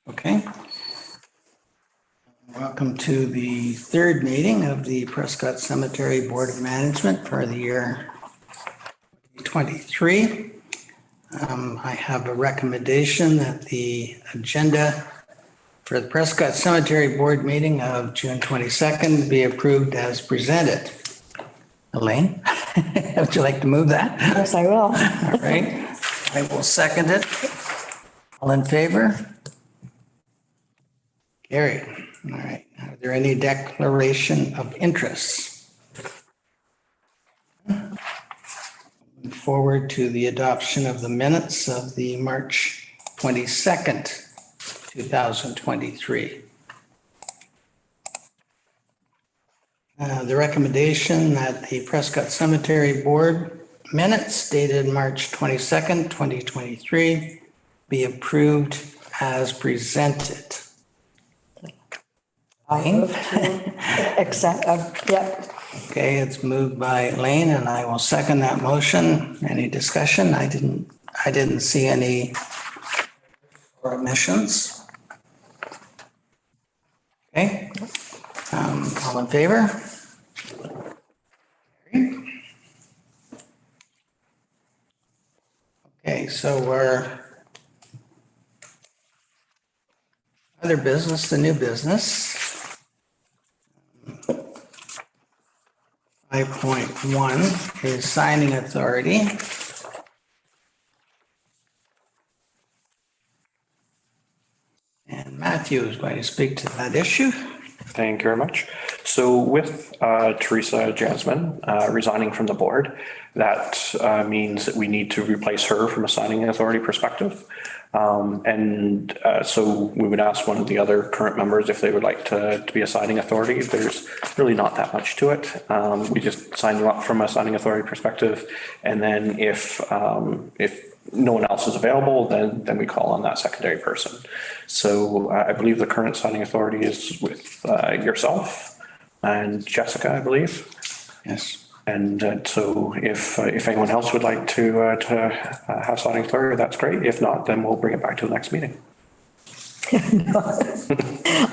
Okay. Welcome to the third meeting of the Prescott Cemetery Board of Management for the year 23. I have a recommendation that the agenda for the Prescott Cemetery Board meeting of June 22nd be approved as presented. Elaine, would you like to move that? Yes, I will. All right, I will second it. All in favor? Carried. All right. Are there any declaration of interests? Moving forward to the adoption of the minutes of the March 22nd, 2023. The recommendation that the Prescott Cemetery Board minutes dated March 22nd, 2023 be approved as presented. Accept, yep. Okay, it's moved by Elaine and I will second that motion. Any discussion? I didn't see any omissions. Okay, all in favor? Okay, so we're other business to new business. 5.1 is signing authority. And Matthew is going to speak to that issue. Thank you very much. So with Teresa Jasmine resigning from the board, that means that we need to replace her from a signing authority perspective. So we would ask one of the other current members if they would like to be a signing authority. There's really not that much to it. We just sign you up from a signing authority perspective. And then if no one else is available, then we call on that secondary person. So I believe the current signing authority is with yourself and Jessica, I believe. Yes. And so if anyone else would like to have signing authority, that's great. If not, then we'll bring it back to the next meeting.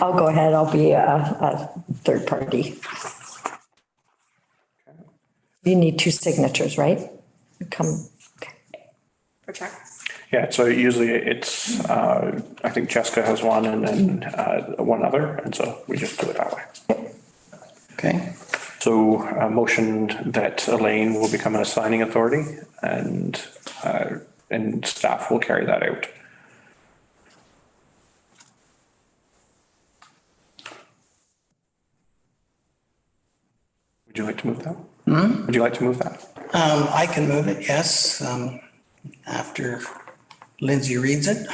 I'll go ahead. I'll be a third party. You need 2 signatures, right? Come. Okay. For check. Yeah, so usually it's, I think Jessica has one and then one other. And so we just do it that way. Okay. So a motion that Elaine will become a signing authority and staff will carry that out. Would you like to move that? Would you like to move that? I can move it, yes, after Lindsay reads it.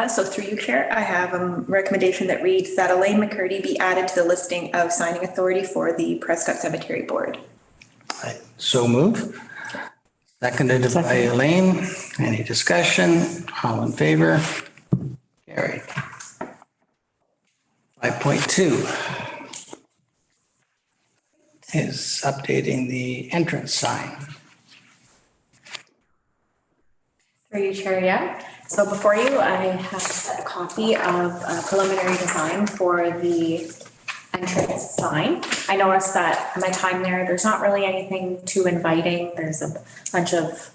So through you, Chair, I have a recommendation that reads that Elaine McCurdy be added to the listing of signing authority for the Prescott Cemetery Board. So move. Seconded by Elaine. Any discussion? All in favor? Carried. 5.2 is updating the entrance sign. Through you, Chair, yeah. So before you, I have a copy of a preliminary design for the entrance sign. I noticed that in my time there's not really anything too inviting. There's a bunch of,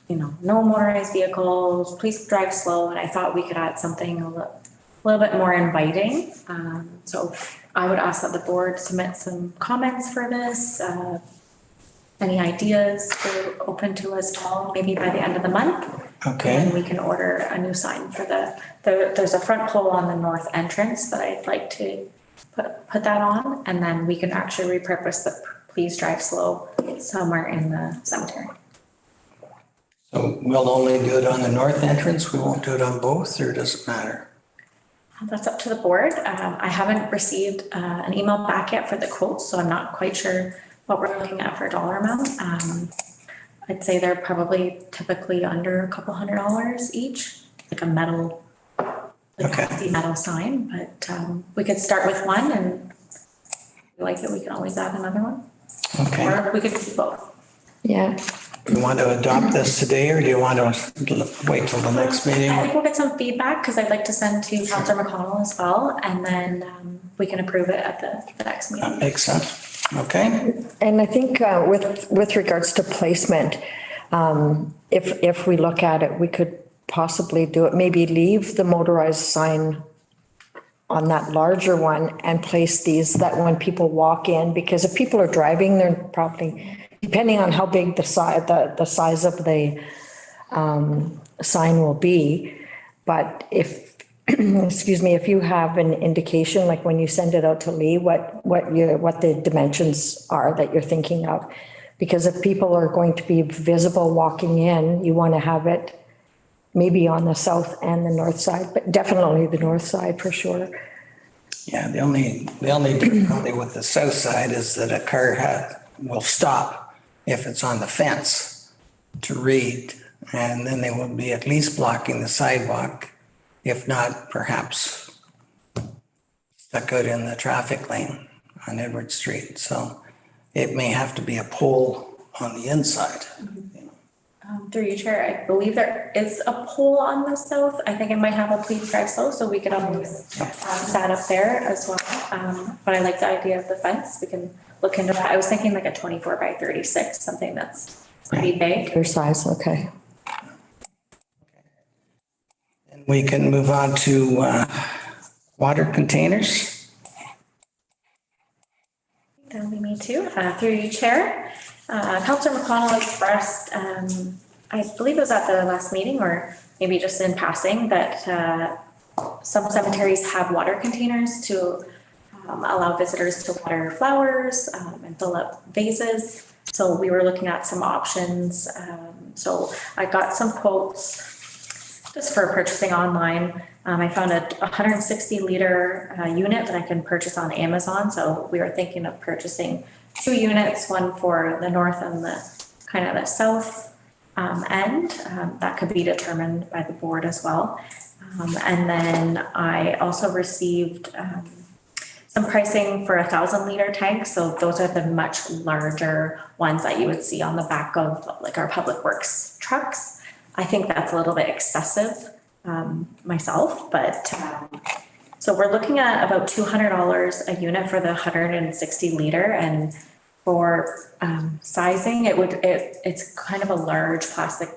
no motorized vehicles, please drive slow. And I thought we could add something a little bit more inviting. So I would ask that the board submit some comments for this. Any ideas we're open to as well, maybe by the end of the month. Okay. And we can order a new sign for there's a front pole on the north entrance that I'd like to put that on. And then we can actually repurpose the please drive slow somewhere in the cemetery. So we'll only do it on the north entrance. We won't do it on both, or does it matter? That's up to the board. I haven't received an email back yet for the quotes, so I'm not quite sure what we're looking at for a dollar amount. I'd say they're probably typically under a couple $100 each, like a metal, metal sign. But we could start with one, and if we like it, we can always add another one. Okay. Or we could do both. Yeah. Do you want to adopt this today or do you want to wait till the next meeting? I think we'll get some feedback because I'd like to send to Councillor McConnell as well, and then we can approve it at the next meeting. That makes sense. Okay. And I think with regards to placement, if we look at it, we could possibly do it, maybe leave the motorized sign on that larger one and place these that when people walk in, because if people are driving, they're probably, depending on how big the size of the sign will be. But if, excuse me, if you have an indication, like when you send it out to Lee, what the dimensions are that you're thinking of. Because if people are going to be visible walking in, you want to have it maybe on the south and the north side, but definitely the north side for sure. Yeah, the only difficulty with the south side is that a car will stop if it's on the fence to read, and then they will be at least blocking the sidewalk, if not perhaps stuck out in the traffic lane on Edward Street. So it may have to be a pole on the inside. Through you, Chair, I believe there is a pole on the south. I think it might have a please drive slow, so we could always set up there as well. But I like the idea of the fence. We can look into that. I was thinking like a 24 by 36, something that's pretty big. Your size, okay. And we can move on to water containers. That'll be me too. Through you, Chair. Councillor McConnell expressed, I believe it was at the last meeting or maybe just in passing, that some cemeteries have water containers to allow visitors to water flowers and fill up vases. So we were looking at some options. So I got some quotes just for purchasing online. I found a 160 liter unit that I can purchase on Amazon. So we were thinking of purchasing 2 units, one for the north and the kind of the south end. That could be determined by the board as well. And then I also received some pricing for 1,000 liter tanks. So those are the much larger ones that you would see on the back of like our public works trucks. I think that's a little bit excessive myself, but so we're looking at about $200 a unit for the 160 liter, and for sizing, it's kind of a large plastic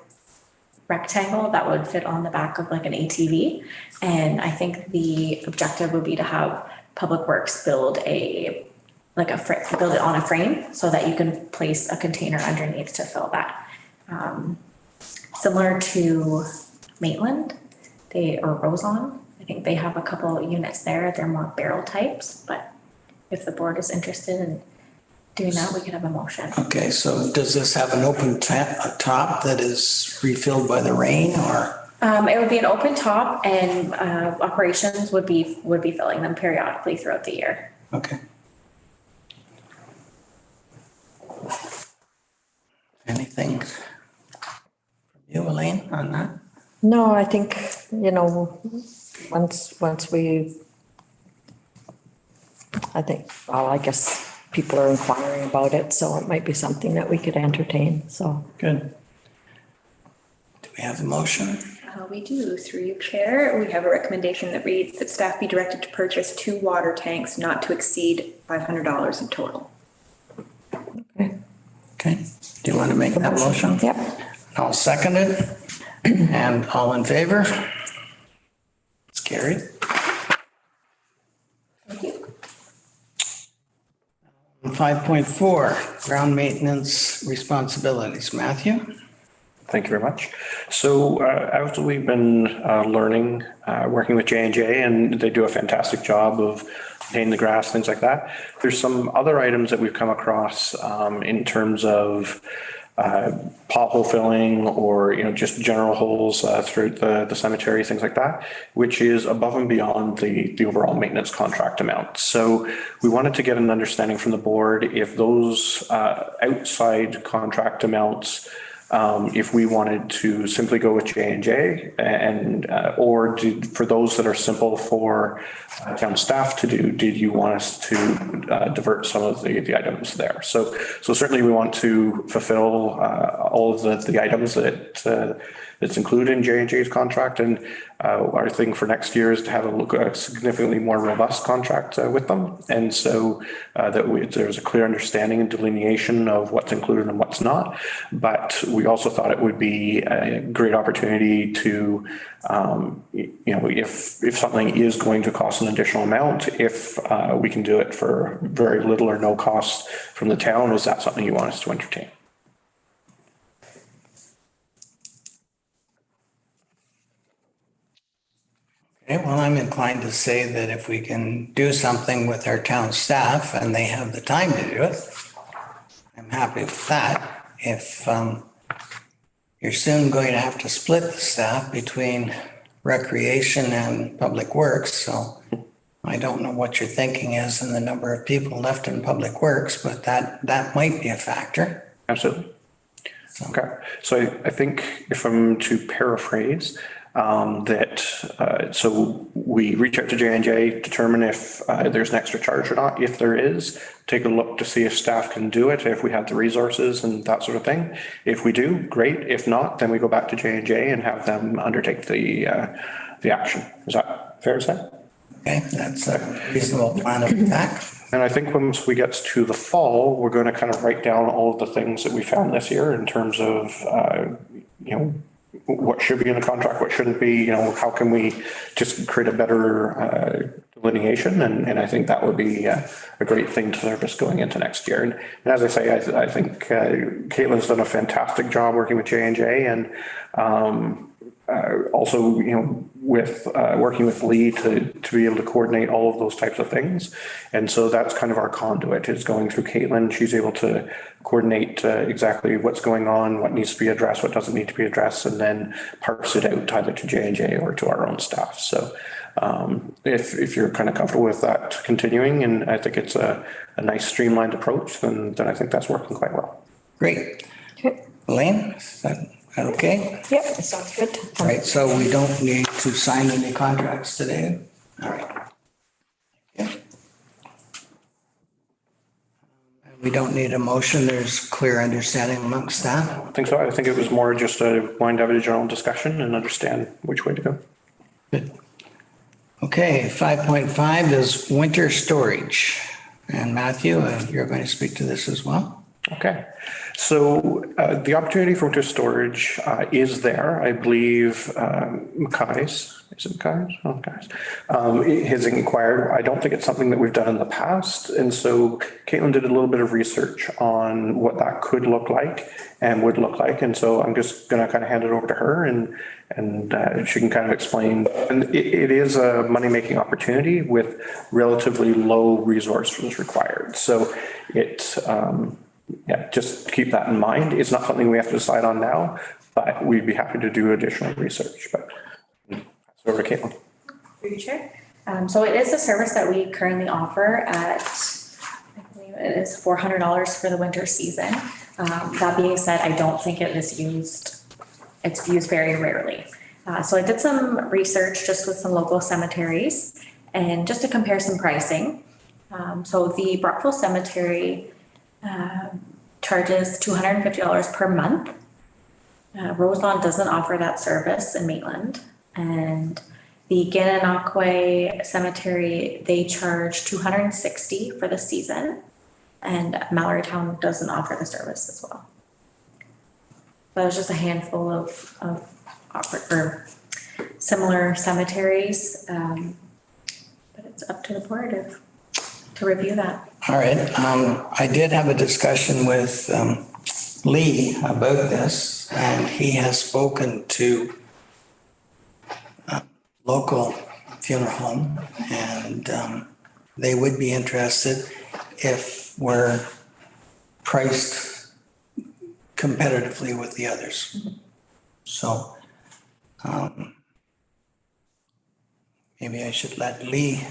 rectangle that would fit on the back of like an ATV. And I think the objective would be to have Public Works build it on a frame so that you can place a container underneath to fill that. Similar to Maitland, or Roseon, I think they have a couple units there. They're more barrel types, but if the board is interested in doing that, we could have a motion. Okay, so does this have an open top that is refilled by the rain, or? It would be an open top, and operations would be filling them periodically throughout the year. Okay. Anything from you, Elaine, on that? No, I think, once we, I guess people are inquiring about it, so it might be something that we could entertain, so. Good. Do we have a motion? We do, through you, Chair. We have a recommendation that reads that staff be directed to purchase 2 water tanks not to exceed $500 in total. Okay, do you want to make that motion? Yep. I'll second it. And all in favor? It's carried. Thank you. 5.4, ground maintenance responsibilities. Matthew? Thank you very much. So as we've been learning, working with J&J, and they do a fantastic job of maintaining the grass, things like that. There's some other items that we've come across in terms of pothole filling, or just general holes throughout the cemetery, things like that, which is above and beyond the overall maintenance contract amount. So we wanted to get an understanding from the board if those outside contract amounts if we wanted to simply go with J&J and, or for those that are simple for town staff to do, did you want us to divert some of the items there? So certainly we want to fulfill all of the items that that's included in J&J's contract. And our thing for next year is to have a significantly more robust contract with them. And so there's a clear understanding and delineation of what's included and what's not. But we also thought it would be a great opportunity to, if something is going to cost an additional amount, if we can do it for very little or no cost from the town, is that something you want us to entertain? Okay, well, I'm inclined to say that if we can do something with our town staff and they have the time to do it, I'm happy with that. If you're soon going to have to split the staff between recreation and public works, so I don't know what your thinking is and the number of people left in public works, but that might be a factor. Absolutely. Okay, so I think if I'm to paraphrase, so we reach out to J&J, determine if there's an extra charge or not. If there is, take a look to see if staff can do it, if we have the resources and that sort of thing. If we do, great. If not, then we go back to J&J and have them undertake the action. Is that fair to say? Okay, that's a reasonable plan of attack. And I think once we get to the fall, we're going to kind of write down all of the things that we found this year in terms of, what should be in the contract, what shouldn't be, how can we just create a better delineation? And I think that would be a great thing to service going into next year. And as I say, I think Caitlin's done a fantastic job working with J&J and also, with working with Lee to be able to coordinate all of those types of things. And so that's kind of our conduit, is going through Caitlin. She's able to coordinate exactly what's going on, what needs to be addressed, what doesn't need to be addressed, and then parse it out either to J&J or to our own staff. So if you're kind of comfortable with that continuing, and I think it's a nice streamlined approach, then I think that's working quite well. Great. Okay. Elaine, is that okay? Yep, it sounds good. All right, so we don't need to sign any contracts today? All right. Okay. We don't need a motion. There's clear understanding amongst staff. I think so. I think it was more just wanting to have a general discussion and understand which way to go. Good. Okay, 5.5 is winter storage. And Matthew, you're going to speak to this as well? Okay, so the opportunity for winter storage is there. I believe Mackay's, is it Mackay's? Oh, Mackay's. Has inquired. I don't think it's something that we've done in the past. And so Caitlin did a little bit of research on what that could look like and would look like. And so I'm just going to kind of hand it over to her and she can kind of explain. And it is a money-making opportunity with relatively low resources required. So it's, just keep that in mind. It's not something we have to decide on now, but we'd be happy to do additional research. But over to Caitlin. Through you, Chair. So it is a service that we currently offer at, I believe it is $400 for the winter season. That being said, I don't think it is used. It's used very rarely. So I did some research just with some local cemeteries and just to compare some pricing. So the Brockville Cemetery charges $250 per month. Roselawn doesn't offer that service in Maitland. And the Gananoque Cemetery, they charge $260 for the season. And Mallorytown doesn't offer the service as well. That was just a handful of similar cemeteries. But it's up to the board to review that. All right. I did have a discussion with Lee about this, and he has spoken to local funeral home, and they would be interested if we're priced competitively with the others. So maybe I should let Lee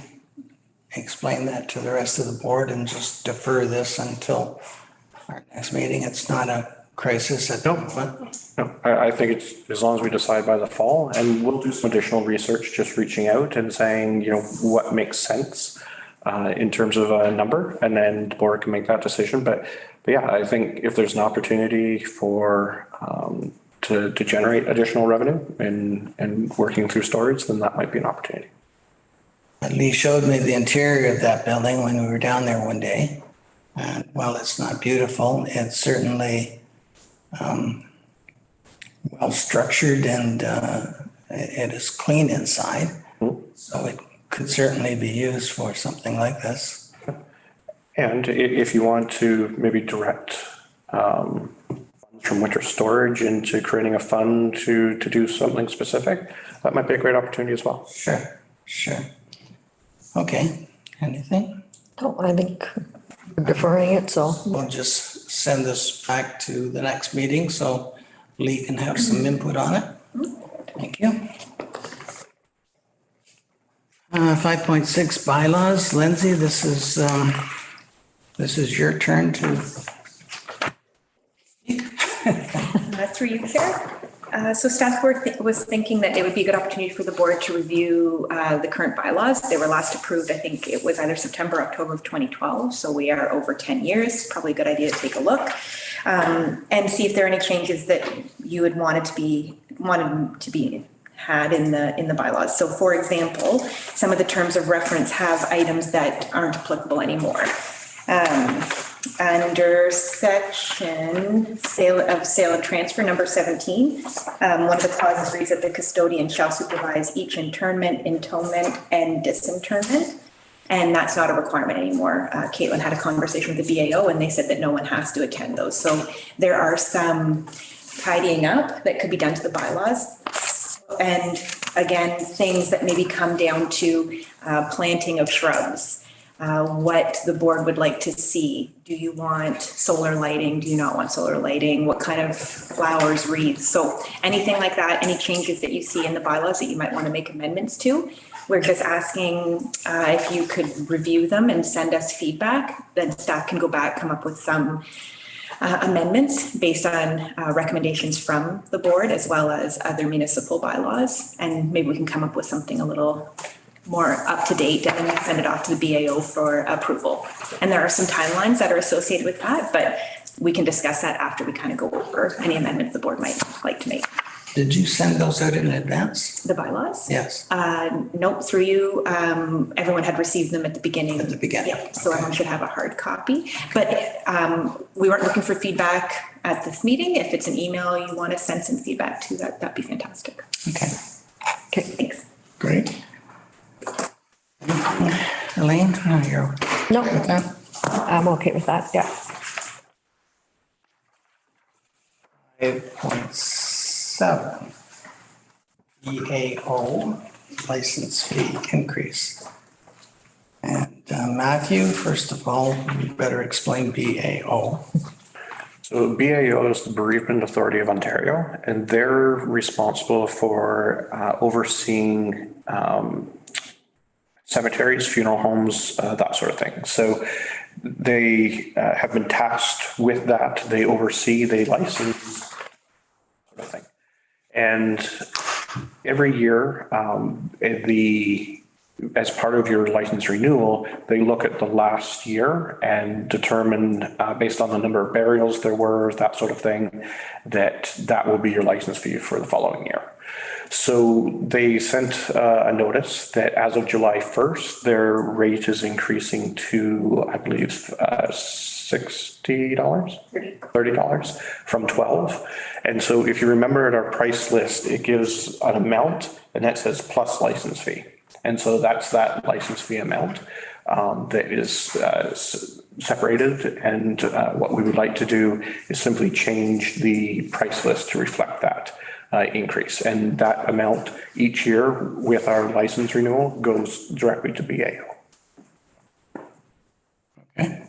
explain that to the rest of the board and just defer this until our next meeting. It's not a crisis at the moment. No, I think it's, as long as we decide by the fall, and we'll do some additional research, just reaching out and saying, you know, what makes sense in terms of a number, and then the board can make that decision. But yeah, I think if there's an opportunity for, to generate additional revenue and working through storage, then that might be an opportunity. Lee showed me the interior of that building when we were down there one day. And while it's not beautiful, it's certainly well structured, and it is clean inside. So it could certainly be used for something like this. And if you want to maybe direct funds from winter storage into creating a fund to do something specific, that might be a great opportunity as well. Sure, sure. Okay, anything? No, I think we're deferring it, so. We'll just send this back to the next meeting so Lee can have some input on it. Thank you. 5.6 bylaws. Lindsay, this is your turn to. Through you, Chair. So staff board was thinking that it would be a good opportunity for the board to review the current bylaws. They were last approved, I think it was either September, October of 2012. So we are over 10 years, probably a good idea to take a look and see if there are any changes that you would wanted to be had in the bylaws. So for example, some of the terms of reference have items that aren't applicable anymore. Under section sale and transfer number 17, one of the clauses reads that the custodian shall supervise each internment, entombment, and disinterment. And that's not a requirement anymore. Caitlin had a conversation with the BAO and they said that no one has to attend those. So there are some tidying up that could be done to the bylaws. And again, things that maybe come down to planting of shrubs. What the board would like to see. Do you want solar lighting? Do you not want solar lighting? What kind of flowers, wreaths? So anything like that, any changes that you see in the bylaws that you might want to make amendments to, we're just asking if you could review them and send us feedback. Then staff can go back, come up with some amendments based on recommendations from the board as well as other municipal bylaws. And maybe we can come up with something a little more up to date and then send it off to the BAO for approval. And there are some timelines that are associated with that, but we can discuss that after we kind of go over any amendments the board might like to make. Did you send those out in advance? The bylaws? Yes. Nope, through you. Everyone had received them at the beginning. At the beginning. Yeah, so everyone should have a hard copy. But we weren't looking for feedback at this meeting. If it's an email you want to send some feedback to, that'd be fantastic. Okay. Okay, thanks. Great. Elaine, no, you're. No, with that? I'm okay with that, yeah. 5.7 BAO license fee increase. And Matthew, first of all, you better explain BAO. So BAO is the Bereavement Authority of Ontario, and they're responsible for overseeing cemeteries, funeral homes, that sort of thing. So they have been tasked with that. They oversee, they license, sort of thing. And every year, as part of your license renewal, they look at the last year and determine, based on the number of burials there were, that sort of thing, that will be your license fee for the following year. So they sent a notice that as of July 1st, their rate is increasing to, I believe, $60, $30 from $12. And so if you remember at our price list, it gives an amount and that says plus license fee. And so that's that license fee amount that is separated. And what we would like to do is simply change the price list to reflect that increase. And that amount each year with our license renewal goes directly to BAO. Okay.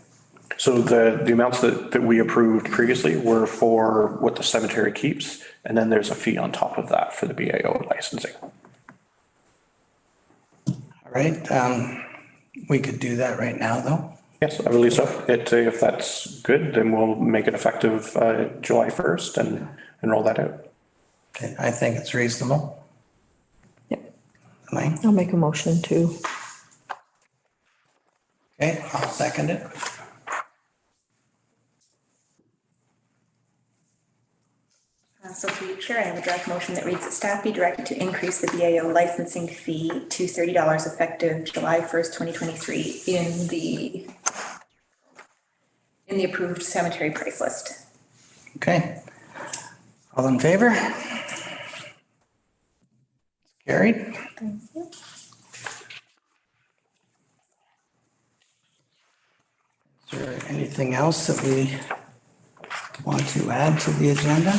So the amounts that we approved previously were for what the cemetery keeps. And then there's a fee on top of that for the BAO licensing. All right. We could do that right now, though. Yes, I believe so. If that's good, then we'll make it effective July 1st and roll that out. Okay, I think it's reasonable. Yep. Elaine? I'll make a motion to, Okay, I'll second it. So through you, Chair, I have a draft motion that reads that staff be directed to increase the BAO licensing fee to $30 effective July 1st, 2023 in the approved cemetery price list. Okay. All in favor? Carried. Is there anything else that we want to add to the agenda?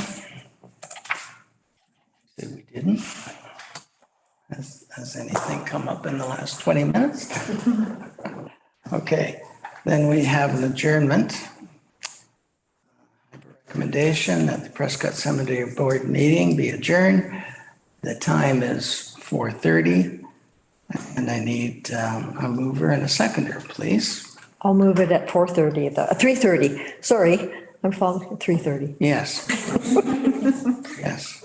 Say we didn't. Has anything come up in the last 20 minutes? Okay, then we have an adjournment. Recommendation that the Prescott Cemetery Board meeting be adjourned. The time is 4:30, and I need a mover and a seconder, please. I'll move it at 4:30, 3:30, sorry, I'm following at 3:30. Yes. Yes.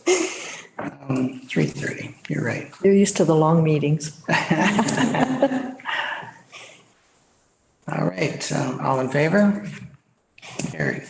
3:30, you're right. You're used to the long meetings. All right, all in favor? Carried.